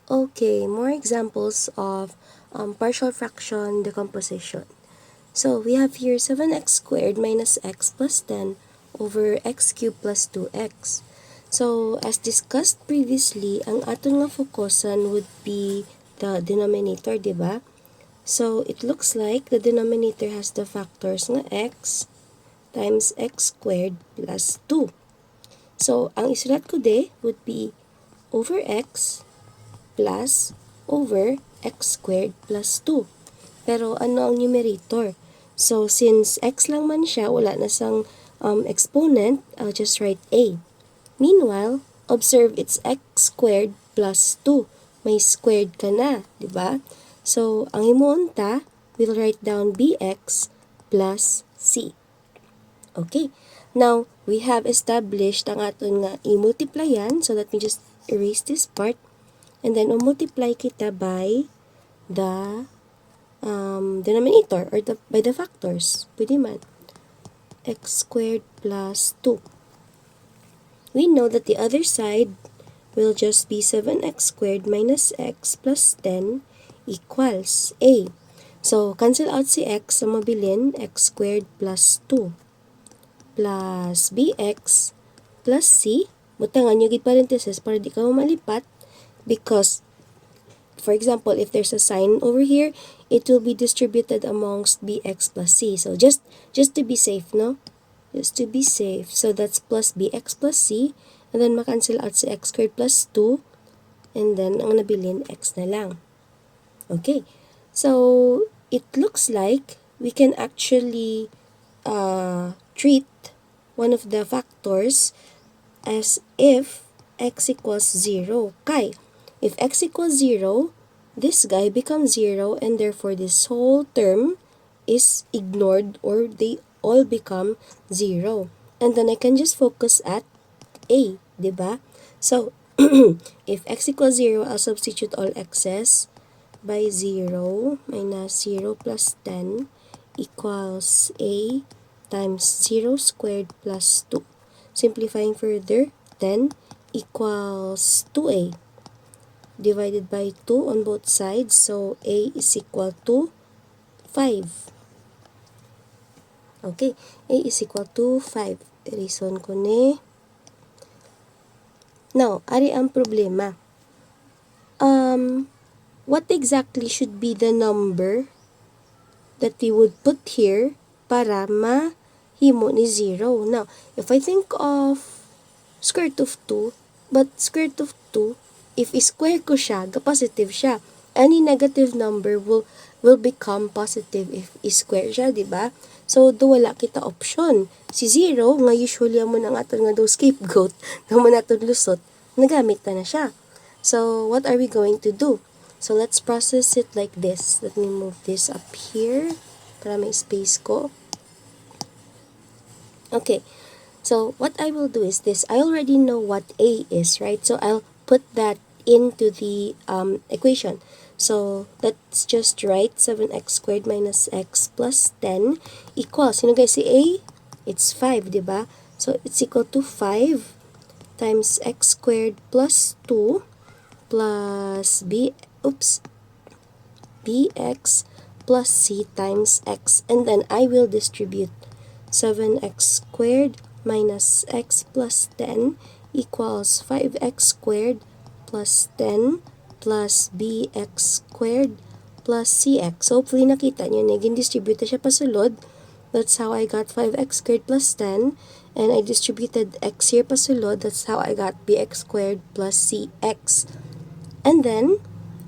Okay, more examples of partial fraction decomposition. So we have here 7x squared minus x plus 10 over x cubed plus 2x. So as discussed previously, ang aton nga focusan would be the denominator, diba? So it looks like the denominator has the factors nga x times x squared plus 2. So ang isulat ko de would be over x plus over x squared plus 2. Pero ano ang numerator? So, since x lang man siya, wala na sang exponent, I'll just write a. Meanwhile, observe it's x squared plus 2. May squared ka na, di ba? So, ang himuon ta, we'll write down bx plus c. Okay. Now, we have established ang aton nga i-multiplyan. So, let me just erase this part. And then, multiply kita by the denominator or by the factors. Pwede man. X squared plus 2. We know that the other side will just be 7x squared minus x plus 10 equals a. So, cancel out si x sa mabilin, x squared plus 2 plus bx plus c. Butangan nyo gid parenthesis para di ka malipat because for example, if there's a sign over here, it will be distributed amongst bx plus c. So, just to be safe, no? Just to be safe. So, that's plus bx plus c. And then, makancel out si x squared plus 2. And then, ang nabilin, x na lang. Okay. So, it looks like we can actually treat one of the factors as if x equals 0. Kay, if x equals 0, this guy becomes 0 and therefore this whole term is ignored or they all become 0. And then I can just focus at a, diba? So, if x equals 0, I'll substitute all x's by 0 minus 0 plus 10 equals a times 0 squared plus 2. Simplifying further, 10 equals 2a divided by 2 on both sides. So, a is equal to 5. Okay, a is equal to 5. Reason ko ni. Now, ari ang problema. What exactly should be the number that we would put here para mahimo ni 0? Now, if I think of square root of 2, but square root of 2, if i-square ko siya, positive siya. Any negative number will become positive if i-square siya, di ba? So, do wala kita option. Si 0, nga usually mo na nga ito nga do scapegoat, na mo na ito lusot, nagamit na siya. So, what are we going to do? So, let's process it like this. Let me move this up here para may space ko. Okay. So, what I will do is this. I already know what a is, right? So, I'll put that into the equation. So, let's just write 7x squared minus x plus 10 equals, sino guys si a? It's 5, diba? So, it's equal to 5 times x squared plus 2 plus bx plus c times x. And then, I will distribute 7x squared minus x plus 10 equals 5x squared plus 10 plus bx squared plus cx. So, hopefully nakita nyo, naging-distribute siya pasulod. That's how I got 5x squared plus 10. And I distributed x here pasulod. That's how I got bx squared plus cx. And then,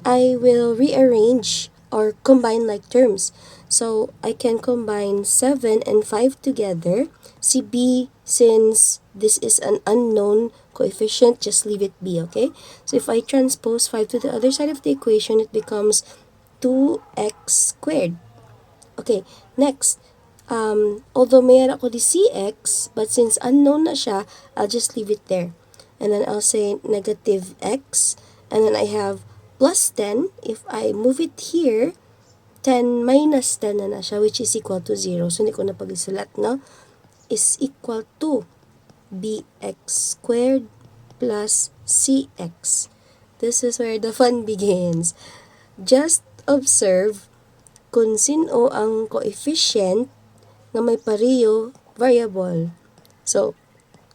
I will rearrange or combine like terms. So, I can combine 7 and 5 together. Si b, since this is an unknown coefficient, just leave it b, okay? So, if I transpose 5 to the other side of the equation, it becomes 2x squared. Okay, next. Although mayroon ako di cx, but since unknown na siya, I'll just leave it there. And then I'll say negative x. And then I have plus 10. If I move it here, 10 minus 10 na siya, which is equal to 0. So, hindi ko na pag-isulat, no? Is equal to bx squared plus cx. This is where the fun begins. Just observe kung sino ang coefficient na may pareho variable. So,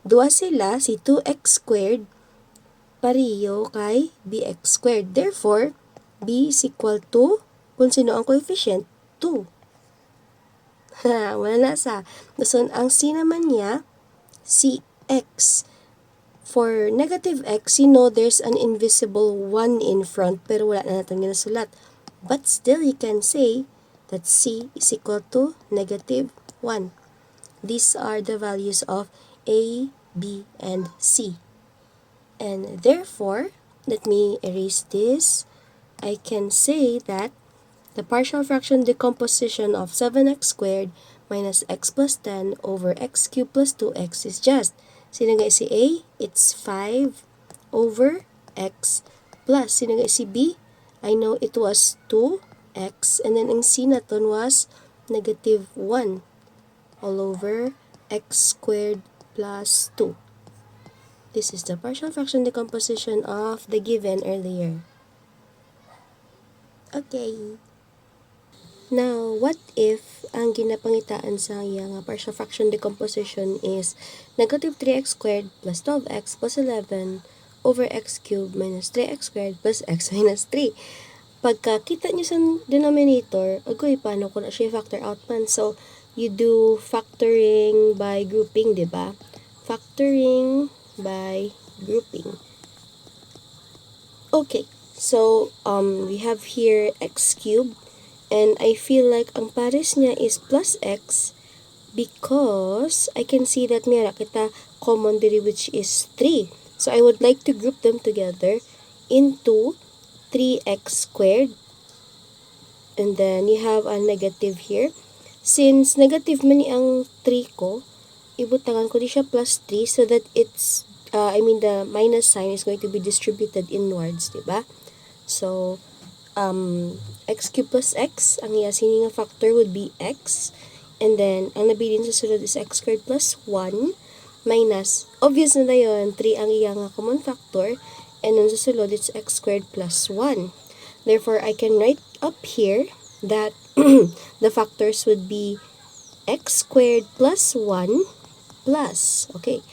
duwa sila, si 2x squared, pareho kay bx squared. Therefore, b is equal to, kung sino ang coefficient, 2. Wala na sa. So, ang c naman niya, si x. For negative x, you know there's an invisible 1 in front, pero wala na natin ginasulat. But still, you can say that c is equal to negative 1. These are the values of a, b, and c. And therefore, let me erase this. I can say that the partial fraction decomposition of 7x squared minus x plus 10 over x cubed plus 2x is just, sino nga si A? It's 5 over x plus, sino nga si B? I know it was 2x, and then ang C naton was negative 1 all over x squared plus 2. This is the partial fraction decomposition of the given earlier. Okay. Now, what if ang ginapangitaan sa iyang partial fraction decomposition is negative 3x squared plus 12x plus 11 over x cubed minus 3x squared plus x minus 3. Pagka kita nyo sa denominator, agoy, paano ko na siya factor out man? So, you do factoring by grouping, di ba? Factoring by grouping. Okay, so we have here x cubed. And I feel like ang pares niya is plus x because I can see that meron kita common derivative which is 3. So I would like to group them together into 3x squared. And then you have a negative here. Since negative man ang 3 ko, ibutangan ko di siya plus 3 so that it's, the minus sign is going to be distributed inwards, diba? So, x cubed plus x, ang sini nga factor would be x, and then ang nabilin sa sunod is x squared plus 1 minus, obvious na yun, 3 ang iya nga common factor, and then sa sunod it's x squared plus 1. Therefore, I can write up here that the factors would be x squared plus 1 plus, okay,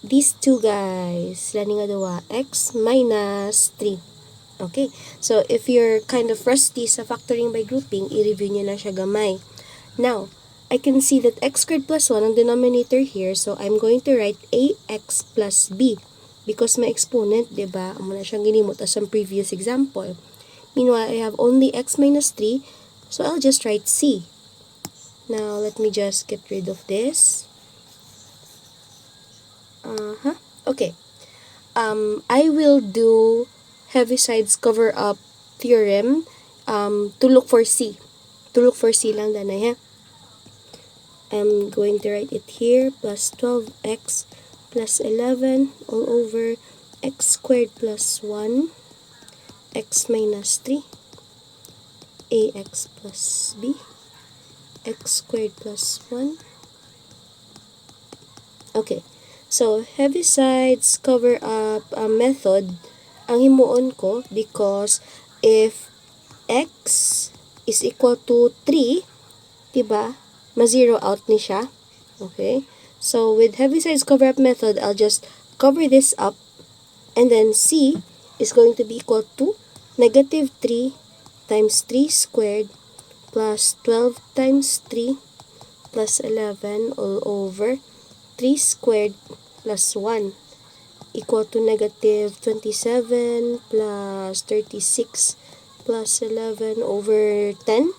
these two guys, lani nga dawa, x minus 3. Okay, so if you're kind of rusty sa factoring by grouping, i-review nyo na siya gamay. Now, I can see that x squared plus 1 ang denominator here, so I'm going to write ax plus b because my exponent, diba, amo na siyang ginimot as some previous example. Meanwhile, I have only x minus 3, so I'll just write c. Now, let me just get rid of this. Okay. I will do Heaviside's cover-up theorem to look for C. To look for C lang danay, ha? I'm going to write it here, plus 12x plus 11 all over x squared plus 1, x minus 3, ax plus b, x squared plus 1. Okay, so Heaviside's cover-up method, ang himuon ko because if x is equal to 3, diba, ma-zero out ni siya. Okay? So, with Heaviside's cover-up method, I'll just cover this up, and then c is going to be equal to negative 3 times 3 squared plus 12 times 3 plus 11 all over 3 squared plus 1. Equal to negative 27 plus 36 plus 11 over 10.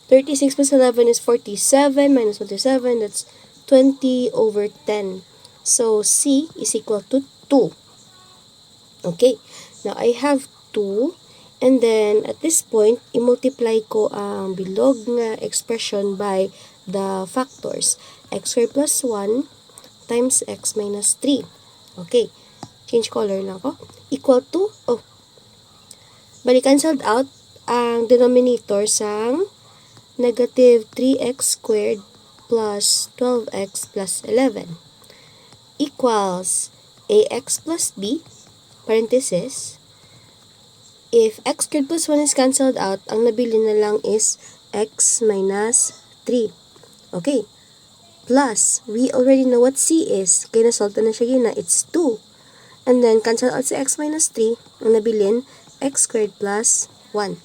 36 plus 11 is 47 minus 27, that's 20 over 10. So, C is equal to 2. Okay, now I have 2, and then at this point, i-multiply ko ang bilog nga expression by the factors. X squared plus 1 times x minus 3. Okay, change color lang ko. Equal to, bali cancelled out ang denominator sang negative 3x squared plus 12x plus 11 equals ax plus b parenthesis, if x squared plus 1 is cancelled out, ang nabili na lang is x minus 3. Okay. Plus, we already know what c is. Kaya nasolve na siya yun na. It's 2. And then, cancel out sa x minus 3. Ang nabilin, x squared plus 1.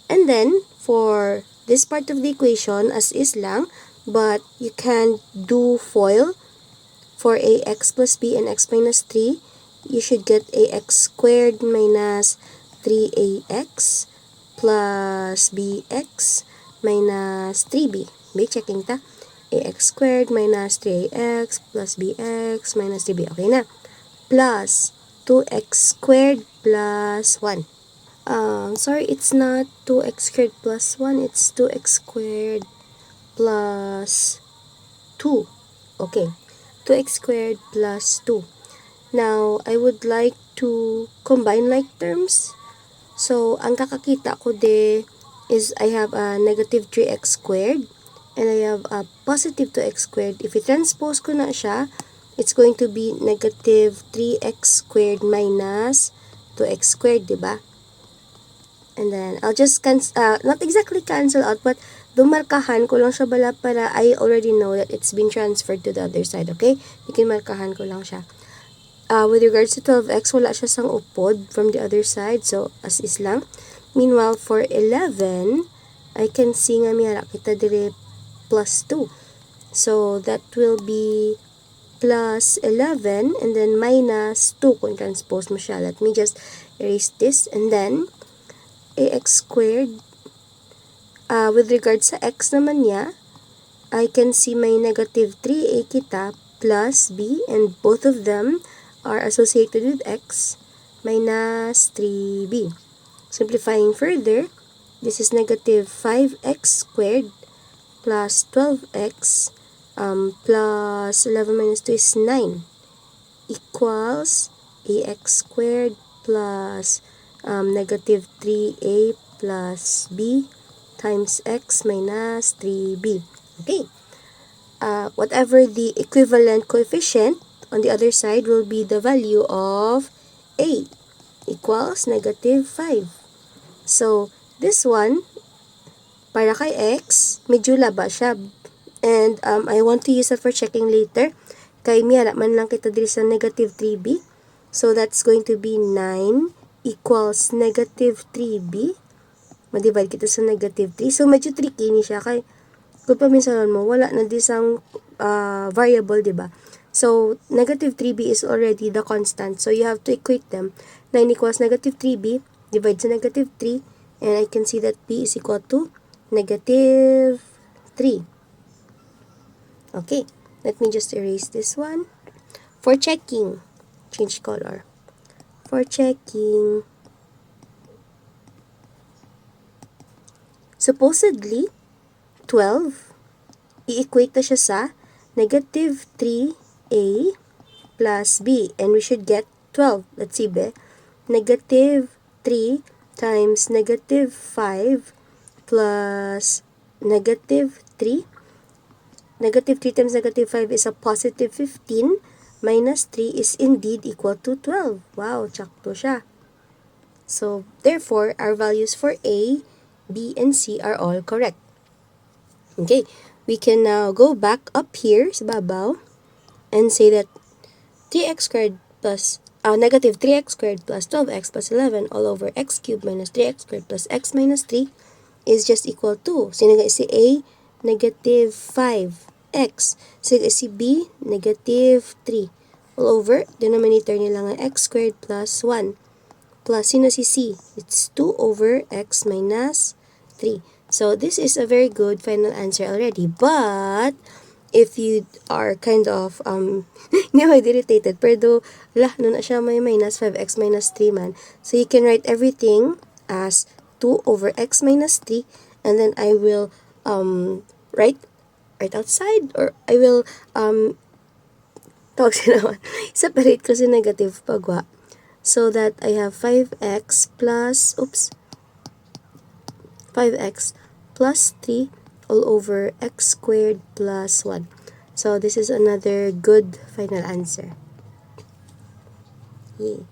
And then, for this part of the equation, as is lang, but you can do FOIL for ax plus b and x minus 3. You should get ax squared minus 3ax plus bx minus 3b. Be checking ta. Ax squared minus 3ax plus bx minus 3b. Okay na. Plus 2x squared plus 1. Sorry, it's not 2x squared plus 1. It's 2x squared plus 2. Okay. 2x squared plus 2. Now, I would like to combine like terms. So, ang kakakita ko is I have a negative 3x squared and I have a positive 2x squared. If i-transpose ko na siya, it's going to be negative 3x squared minus 2x squared, diba? And then, I'll just not exactly cancel out, but dumarkahan ko lang siya bala para I already know that it's been transferred to the other side, okay? Ikinmarkahan ko lang siya. With regards to 12x, wala siya sang upod from the other side, so as is lang. Meanwhile, for 11, I can see nga miyara kita dire plus 2. So, that will be plus 11 and then minus 2 kung transpose mo siya. Let me just erase this. And then, ax squared, with regards sa x naman niya, I can see may negative 3a kita plus b, and both of them are associated with x minus 3b. Simplifying further, this is negative 5x squared plus 12x plus 11 minus 2 is 9 equals ax squared plus negative 3a plus b times x minus 3b. Okay. Whatever the equivalent coefficient on the other side will be the value of a equals negative 5. So, this one, para kay x, medyo laba siya. And I want to use that for checking later. Kay miyara man lang kita diri sa negative 3b. So, that's going to be 9 equals negative 3b. Ma-divide kita sa negative 3. So, medyo tricky ni siya. Kay, kung paminsanan mo, wala na disang variable, diba? So, negative 3b is already the constant. So, you have to equate them. 9 equals negative 3b, divide sa negative 3, and I can see that b is equal to negative 3. Okay, let me just erase this one. For checking, change color. For checking, supposedly, 12, i-equate na siya sa negative 3a plus b, and we should get 12. Let's see, be. Negative 3 times negative 5 plus negative 3. Negative 3 times negative 5 is a positive 15 minus 3 is indeed equal to 12. Wow, tsakto siya. So, therefore, our values for A, B, and C are all correct. Okay, we can now go back up here sa babaw and say that 3x squared plus negative 3x squared plus 12x plus 11 all over x cubed minus 3x squared plus x minus 3 is just equal to, sino nga si A, negative 5x. Sino nga si B, negative 3. All over, denominator nila nga x squared plus 1. Plus, sino si C? It's 2 over x minus 3. So, this is a very good final answer already. But, if you are kind of, irritated, pero no na siya may minus 5x minus 3 man. So, you can write everything as 2 over x minus 3, and then I will write outside, or I will tawag siya naman, separate ko si negative pagwa, so that I have 5x plus 3 all over x squared plus 1. So, this is another good final answer. Yay.